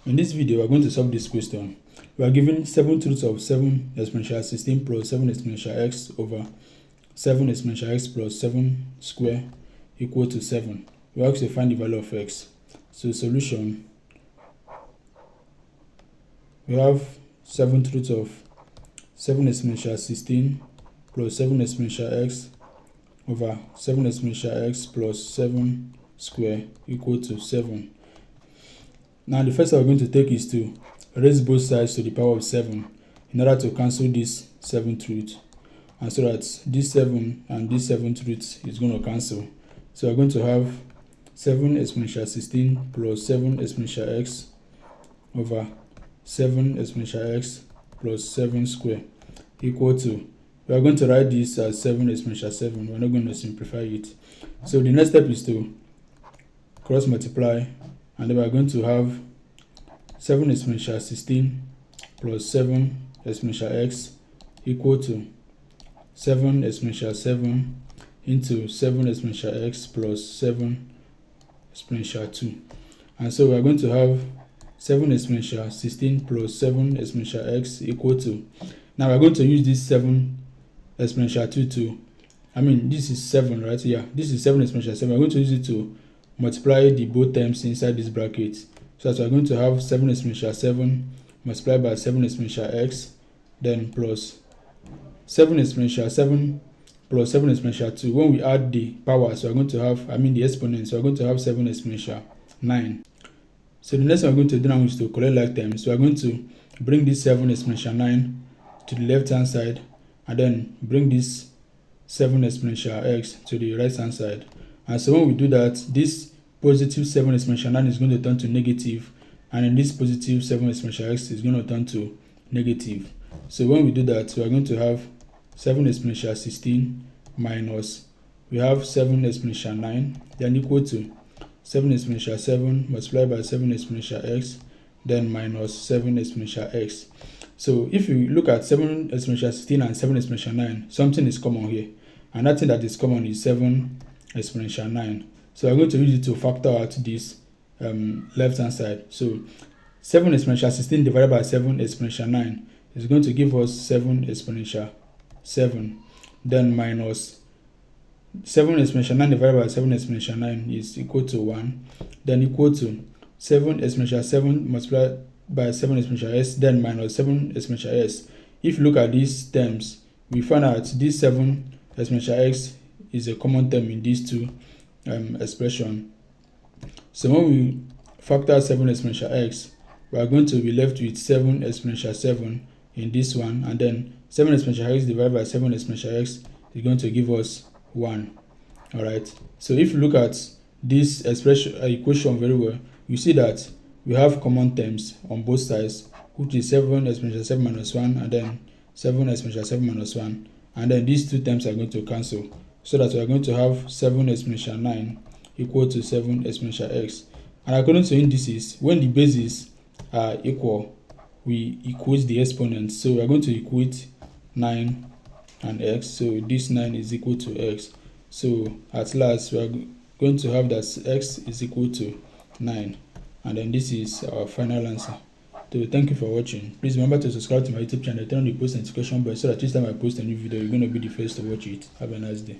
In this video, we are going to solve this question. We are given 7th root of 7 exponential 16 plus 7 exponential x over 7 exponential x plus 7 square equal to 7. We are asked to find the value of x. So solution, we have 7th root of 7 exponential 16 plus 7 exponential x over 7 exponential x plus 7 square equal to 7. Now the first step we're going to take is to raise both sides to the power of 7 in order to cancel this 7th root, and so that this 7 and this 7th root is going to cancel. So we're going to have 7 exponential 16 plus 7 exponential x over 7 exponential x plus 7 square equal to, we are going to write this as 7 exponential 7. We're not going to simplify it. So the next step is to cross multiply, and then we are going to have 7 exponential 16 plus 7 exponential x equal to 7 exponential 7 into 7 exponential x plus 7 exponential 2. And so we are going to have 7 exponential 16 plus 7 exponential x equal to, now we are going to use this 7 exponential 2 to, this is 7, right? Yeah, this is 7 exponential 7. We're going to use it to multiply the both terms inside this bracket. So we're going to have 7 exponential 7 multiplied by 7 exponential x, then plus 7 exponential 7 plus 7 exponential 2. When we add the powers, we're going to have, the exponents, we're going to have 7 exponential 9. So the next thing we're going to do now is to collect like terms. So we're going to bring this 7 exponential 9 to the left hand side, and then bring this 7 exponential x to the right hand side. And so when we do that, this positive 7 exponential 9 is going to turn to negative, and then this positive 7 exponential x is going to turn to negative. So when we do that, we are going to have 7 exponential 16 minus, we have 7 exponential 9, then equal to 7 exponential 7 multiplied by 7 exponential x, then minus 7 exponential x. So if you look at 7 exponential 16 and 7 exponential 9, something is common here, and that thing that is common is 7 exponential 9. So we're going to use it to factor out this left hand side. So 7 exponential 16 divided by 7 exponential 9 is going to give us 7 exponential 7, then minus 7 exponential 9 divided by 7 exponential 9 is equal to 1, then equal to 7 exponential 7 multiplied by 7 exponential s, then minus 7 exponential s. If you look at these terms, we find out this 7 exponential x is a common term in these two expression. So when we factor 7 exponential x, we are going to be left with 7 exponential 7 in this one, and then 7 exponential x divided by 7 exponential x is going to give us 1. Alright, so if you look at this equation very well, you see that we have common terms on both sides, which is 7 exponential 7 minus 1, and then 7 exponential 7 minus 1, and then these two terms are going to cancel, so that we are going to have 7 exponential 9 equal to 7 exponential x. And according to indices, when the bases are equal, we equate the exponents. So we are going to equate 9 and x. So this 9 is equal to x. So at last, we are going to have that x is equal to 9. And then this is our final answer. So thank you for watching. Please remember to subscribe to my YouTube channel, turn on the post notification bell so that each time I post a new video, you're going to be the first to watch it. Have a nice day.